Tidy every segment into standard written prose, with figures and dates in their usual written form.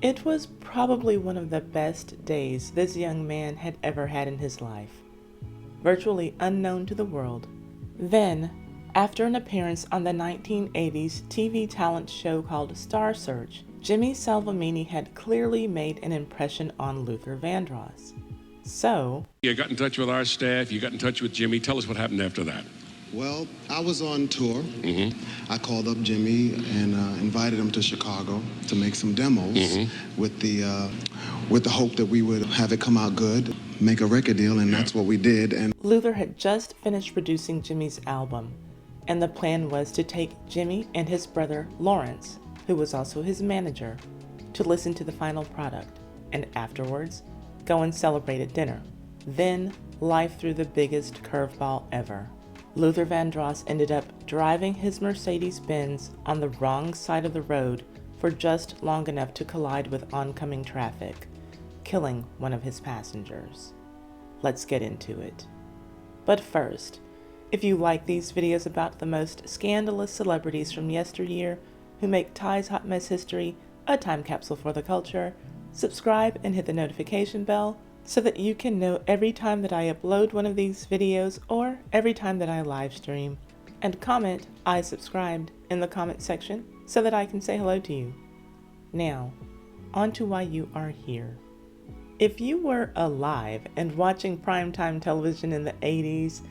It was probably one of the best days this young man had ever had in his life. Virtually unknown to the world. Then, after an appearance on the 1980s TV talent show called Star Search, Jimmy Salvemini had clearly made an impression on Luther Vandross. So, you got in touch with our staff, you got in touch with Jimmy. Tell us what happened after that. Well, I was on tour. I called up Jimmy and invited him to Chicago to make some demos with the hope that we would have it come out good, make a record deal, and that's what we did. And Luther had just finished producing Jimmy's album, and the plan was to take Jimmy and his brother Lawrence, who was also his manager, to listen to the final product, and afterwards, go and celebrate at dinner. Then, life threw the biggest curveball ever. Luther Vandross ended up driving his Mercedes Benz on the wrong side of the road for just long enough to collide with oncoming traffic, killing one of his passengers. Let's get into it. But first, if you like these videos about the most scandalous celebrities from yesteryear who make Ty's Hot Mess History a time capsule for the culture, subscribe and hit the notification bell so that you can know every time that I upload one of these videos or every time that I live stream. And comment "I subscribed" in the comment section so that I can say hello to you. Now, on to why you are here. If you were alive and watching primetime television in the 80s,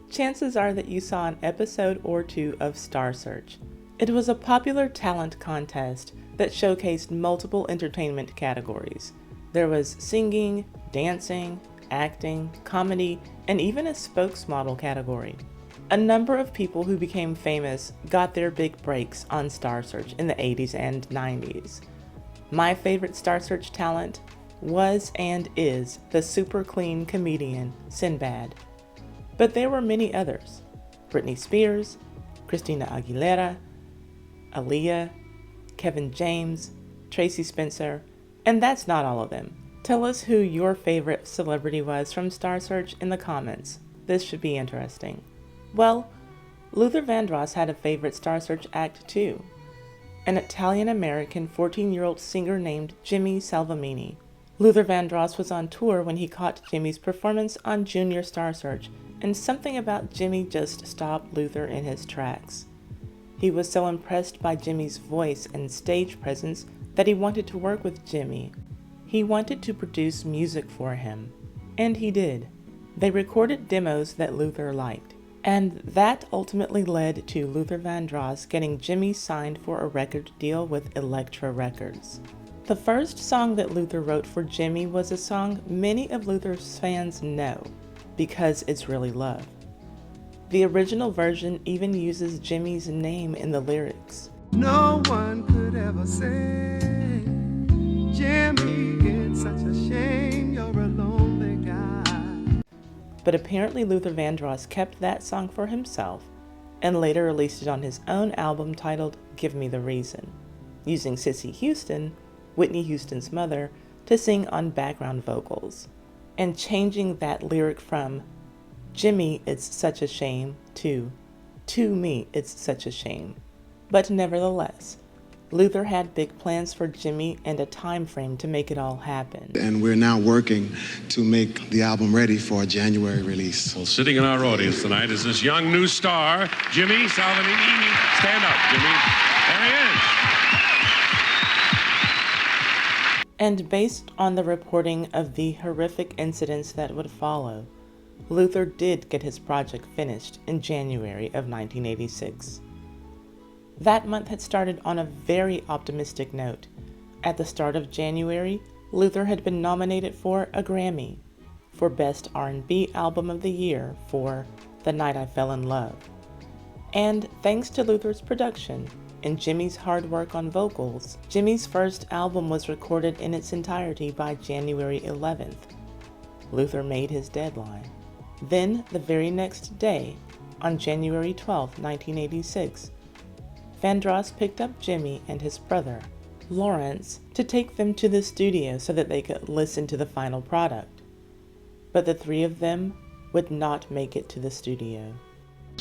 chances are that you saw an episode or two of Star Search. It was a popular talent contest that showcased multiple entertainment categories. There was singing, dancing, acting, comedy, and even a spokesmodel category. A number of people who became famous got their big breaks on Star Search in the 80s and 90s. My favorite Star Search talent was and is the super clean comedian Sinbad. But there were many others: Britney Spears, Christina Aguilera, Lailah, Kevin James, Tracy Spencer, and that's not all of them. Tell us who your favorite celebrity was from Star Search in the comments. This should be interesting. Well, Luther Vandross had a favorite Star Search act too. An Italian-American 14-year-old singer named Jimmy Salvemini. Luther Vandross was on tour when he caught Jimmy's performance on Junior Star Search, and something about Jimmy just stopped Luther in his tracks. He was so impressed by Jimmy's voice and stage presence that he wanted to work with Jimmy. He wanted to produce music for him, and he did. They recorded demos that Luther liked, and that ultimately led to Luther Vandross getting Jimmy signed for a record deal with Elektra Records. The first song that Luther wrote for Jimmy was a song many of Luther's fans know, Because It's Really Love. The original version even uses Jimmy's name in the lyrics. No one could ever say, Jimmy, it's such a shame you're a lonely guy. But apparently Luther Vandross kept that song for himself and later released it on his own album titled Give Me the Reason, using Cissy Houston, Whitney Houston's mother, to sing on background vocals, and changing that lyric from Jimmy, it's such a shame to me, it's such a shame. But nevertheless, Luther had big plans for Jimmy and a time frame to make it all happen. And we're now working to make the album ready for a January release. Well, sitting in our audience tonight is this young new star, Jimmy Salvemini. Stand up, Jimmy. There he is. And based on the reporting of the horrific incidents that would follow, Luther did get his project finished in January of 1986. That month had started on a very optimistic note. At the start of January, Luther had been nominated for a Grammy for Best R&B Album of the Year for The Night I Fell in Love. And thanks to Luther's production and Jimmy's hard work on vocals, Jimmy's first album was recorded in its entirety by January 11th. Luther made his deadline. Then, the very next day, on January 12, 1986, Vandross picked up Jimmy and his brother, Lawrence, to take them to the studio so that they could listen to the final product. But the three of them would not make it to the studio.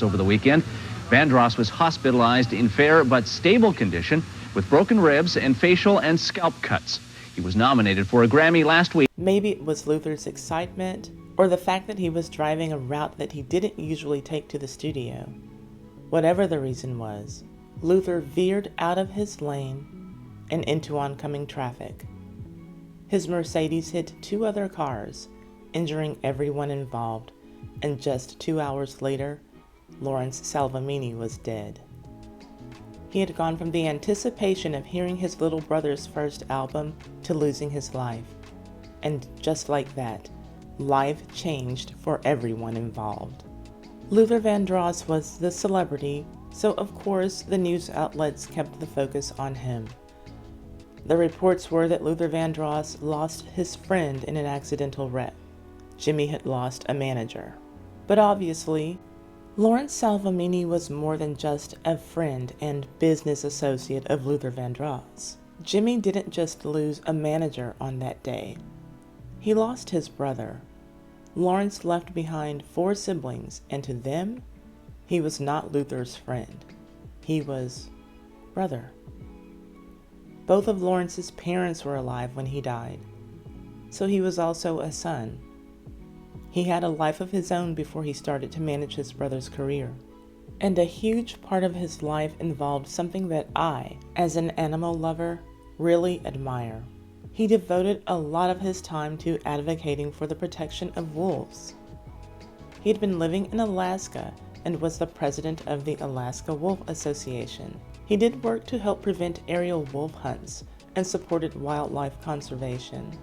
Over the weekend, Vandross was hospitalized in fair but stable condition with broken ribs and facial and scalp cuts. He He was nominated for a Grammy last week. Maybe it was Luther's excitement, or the fact that he was driving a route that he didn't usually take to the studio. Whatever the reason was, Luther veered out of his lane and into oncoming traffic. His Mercedes hit 2 other cars, injuring everyone involved, and just 2 hours later, Lawrence Salvemini was dead. He had gone from the anticipation of hearing his little brother's first album to losing his life. And just like that, life changed for everyone involved. Luther Vandross was the celebrity, so of course the news outlets kept the focus on him. The reports were that Luther Vandross lost his friend in an accidental wreck. Jimmy had lost a manager. But obviously, Lawrence Salvemini was more than just a friend and business associate of Luther Vandross. Jimmy didn't just lose a manager on that day. He lost his brother. Lawrence left behind 4 siblings, and to them, he was not Luther's friend. He was brother. Both of Lawrence's parents were alive when he died, so he was also a son. He had a life of his own before he started to manage his brother's career. And a huge part of his life involved something that I, as an animal lover, really admire. He devoted a lot of his time to advocating for the protection of wolves. He had been living in Alaska and was the president of the Alaska Wolf Association. He did work to help prevent aerial wolf hunts and supported wildlife conservation.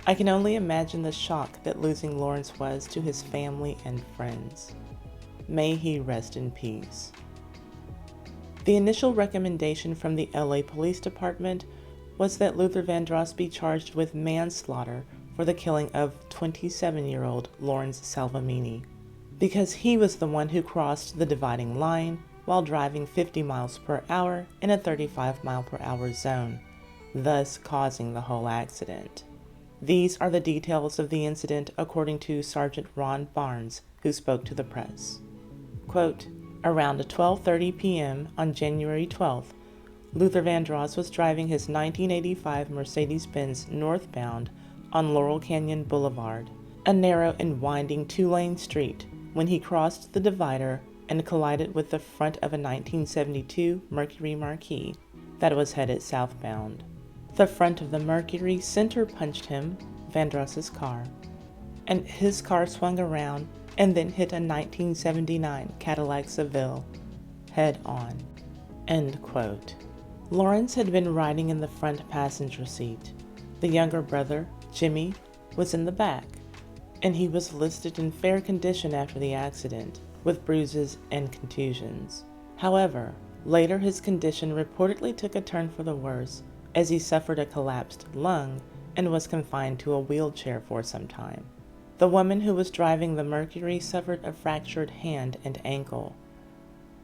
I can only imagine the shock that losing Lawrence was to his family and friends. May he rest in peace. The initial recommendation from the LA Police Department was that Luther Vandross be charged with manslaughter for the killing of 27-year-old Lawrence Salvemini, because he was the one who crossed the dividing line while driving 50 miles per hour in a 35 mile per hour zone, thus causing the whole accident. These are the details of the incident according to Sergeant Ron Barnes, who spoke to the press. Quote, around 12:30 p.m. on January 12th, Luther Vandross was driving his 1985 Mercedes Benz northbound on Laurel Canyon Boulevard, a narrow and winding 2-lane street, when he crossed the divider and collided with the front of a 1972 Mercury Marquis that was headed southbound. The front of the Mercury center punched him, Vandross's car, and his car swung around and then hit a 1979 Cadillac Seville head on. End quote. Lawrence had been riding in the front passenger seat. The younger brother, Jimmy, was in the back, and he was listed in fair condition after the accident, with bruises and contusions. However, later his condition reportedly took a turn for the worse, as he suffered a collapsed lung and was confined to a wheelchair for some time. The woman who was driving the Mercury suffered a fractured hand and ankle.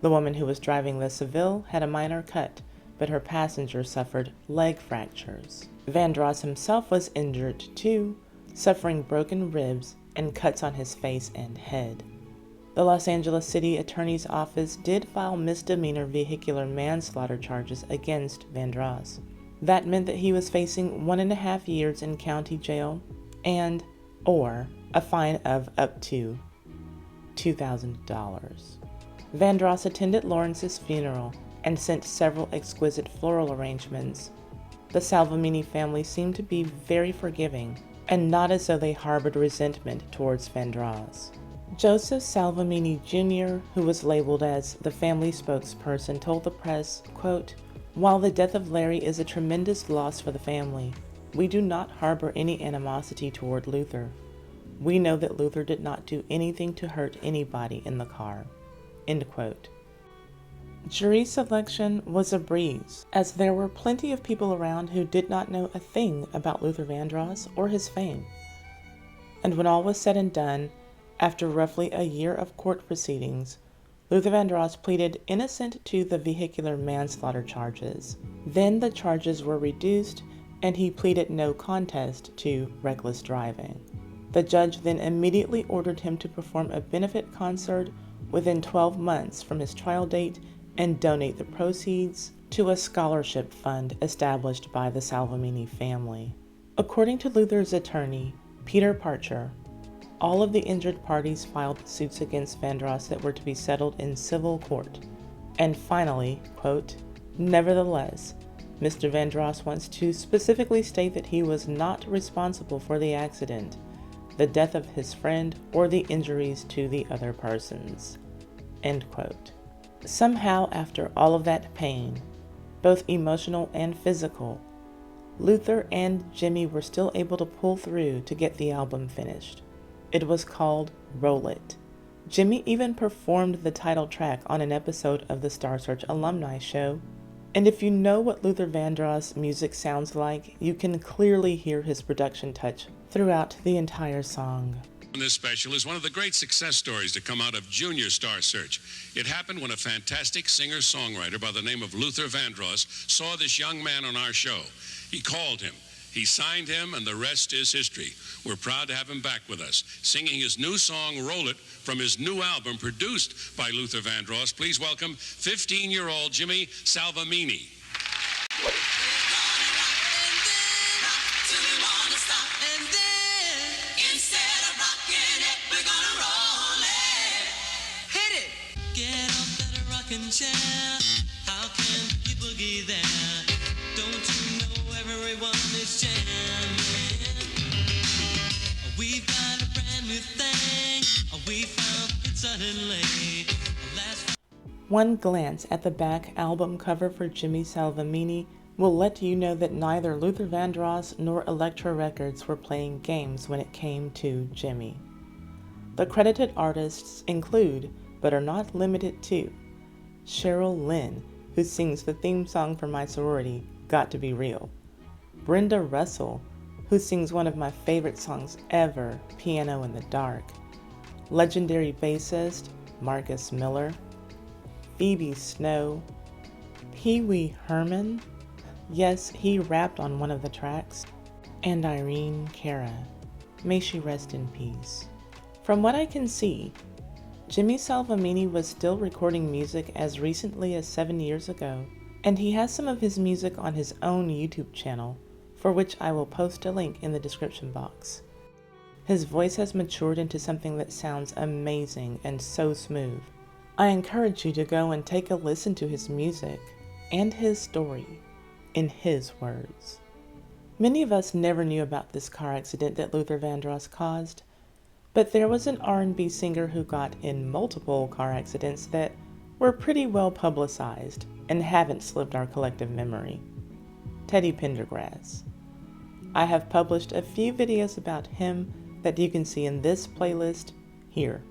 The woman who was driving the Seville had a minor cut, but her passenger suffered leg fractures. Vandross himself was injured too, suffering broken ribs and cuts on his face and head. The Los Angeles City Attorney's Office did file misdemeanor vehicular manslaughter charges against Vandross. That meant that he was facing 1.5 years in county jail or a fine of up to $2,000. Vandross attended Lawrence's funeral and sent several exquisite floral arrangements. The Salvemini family seemed to be very forgiving, and not as though they harbored resentment towards Vandross. Joseph Salvemini Jr., who was labeled as the family spokesperson, told the press, quote, "While the death of Larry is a tremendous loss for the family, we do not harbor any animosity toward Luther. We know that Luther did not do anything to hurt anybody in the car." End quote. Jury selection was a breeze, as there were plenty of people around who did not know a thing about Luther Vandross or his fame. And when all was said and done, after roughly a year of court proceedings, Luther Vandross pleaded innocent to the vehicular manslaughter charges. Then the charges were reduced, and he pleaded no contest to reckless driving. The judge then immediately ordered him to perform a benefit concert within 12 months from his trial date and donate the proceeds to a scholarship fund established by the Salvemini family. According to Luther's attorney, Peter Parcher, all of the injured parties filed suits against Vandross that were to be settled in civil court. And finally, quote, nevertheless, Mr. Vandross wants to specifically state that he was not responsible for the accident, the death of his friend, or the injuries to the other persons. End quote. Somehow, after all of that pain, both emotional and physical, Luther and Jimmy were still able to pull through to get the album finished. It was called Roll It. Jimmy even performed the title track on an episode of the Star Search alumni show, and if you know what Luther Vandross music sounds like, you can clearly hear his production touch throughout the entire song. This special is one of the great success stories to come out of Junior Star Search. It happened when a fantastic singer-songwriter by the name of Luther Vandross saw this young man on our show. He called him, he signed him, and the rest is history. We're proud to have him back with us, singing his new song, Roll It, from his new album produced by Luther Vandross. Please welcome 15-year-old Jimmy Salvemini. How can you boogie there? Don't you know everyone is jamming? We've got a brand new thing. We found it suddenly. One glance at the back album cover for Jimmy Salvemini will let you know that neither Luther Vandross nor Elektra Records were playing games when it came to Jimmy. The credited artists include, but are not limited to, Lynn, who sings the theme song for my sorority, Got to Be Real. Brenda Russell, who sings one of my favorite songs ever, Piano in the Dark. Legendary bassist, Marcus Miller. Phoebe Snow. Pee Wee Herman. Yes, he rapped on one of the tracks. And Irene Cara. May she rest in peace. From what I can see, Jimmy Salvemini was still recording music as recently as 7 years ago, and he has some of his music on his own YouTube channel, for which I will post a link in the description box. His voice has matured into something that sounds amazing and so smooth. I encourage you to go and take a listen to his music and his story in his words. Many of us never knew about this car accident that Luther Vandross caused, but there was an R&B singer who got in multiple car accidents that were pretty well publicized and haven't slipped our collective memory. Teddy Pendergrass. I have published a few videos about him that you can see in this playlist here.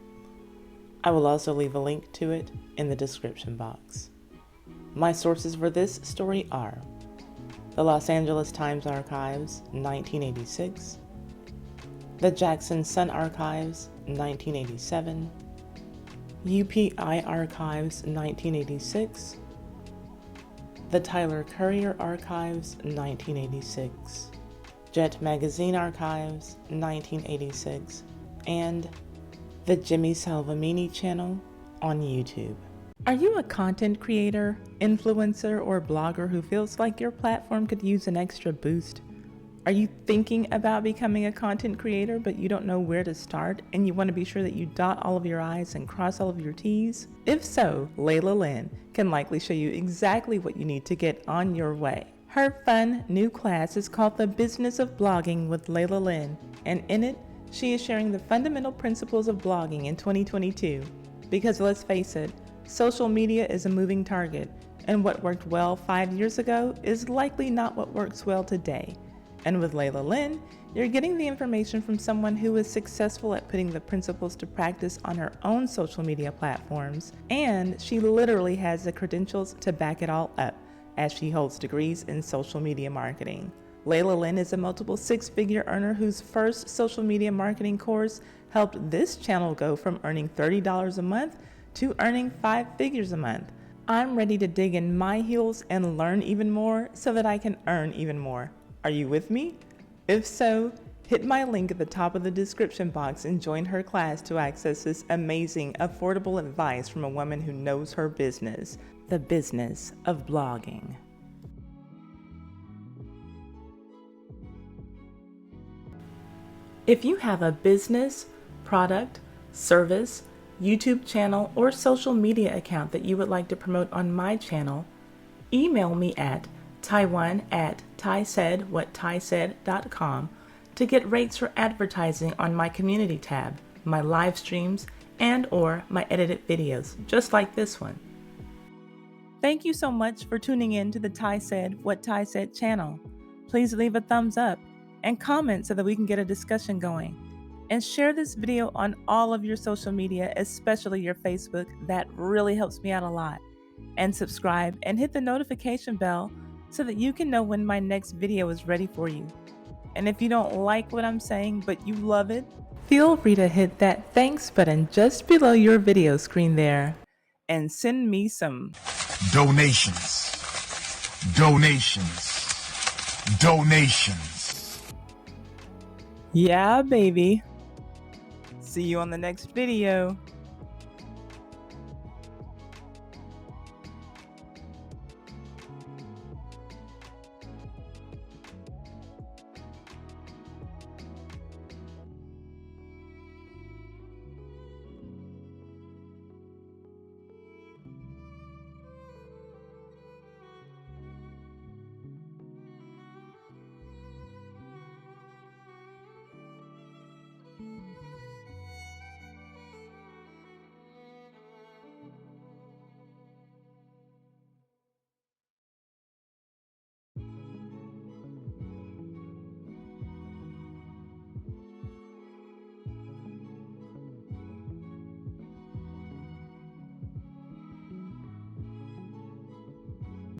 I will also leave a link to it in the description box. My sources for this story are the Los Angeles Times Archives, 1986, the Jackson Sun Archives, 1987, UPI Archives, 1986, the Tyler Courier Archives, 1986, Jet Magazine Archives, 1986, and the Jimmy Salvemini channel on YouTube. Are you a content creator, influencer, or blogger who feels like your platform could use an extra boost? Are you thinking about becoming a content creator, but you don't know where to start, and you want to be sure that you dot all of your I's and cross all of your T's? If so, Lailah Lynn can likely show you exactly what you need to get on your way. Her fun new class is called The Business of Blogging with Lailah Lynn, and in it, she is sharing the fundamental principles of blogging in 2022. Because let's face it, social media is a moving target, and what worked well 5 years ago is likely not what works well today. And with Lailah Lynn, you're getting the information from someone who is successful at putting the principles to practice on her own social media platforms, and she literally has the credentials to back it all up, as she holds degrees in social media marketing. Lailah Lynn is a multiple six-figure earner whose first social media marketing course helped this channel go from earning $30 a month to earning 5 figures a month. I'm ready to dig in my heels and learn even more so that I can earn even more. Are you with me? If so, hit my link at the top of the description box and join her class to access this amazing, affordable advice from a woman who knows her business. the business of blogging. If you have a business, product, service, YouTube channel, or social media account that you would like to promote on my channel, email me at tiwan@tisaidwhattisaid.com to get rates for advertising on my community tab, my live streams, and or my edited videos, just like this one. Thank you so much for tuning in to the Ty Said What Ty Said channel. Please leave a thumbs up and comment so that we can get a discussion going. And share this video on all of your social media, especially your Facebook. That really helps me out a lot. And subscribe and hit the notification bell so that you can know when my next video is ready for you. And if you don't like what I'm saying, but you love it, feel free to hit that thanks button just below your video screen there and send me some donations. Yeah, baby. See you on the next video.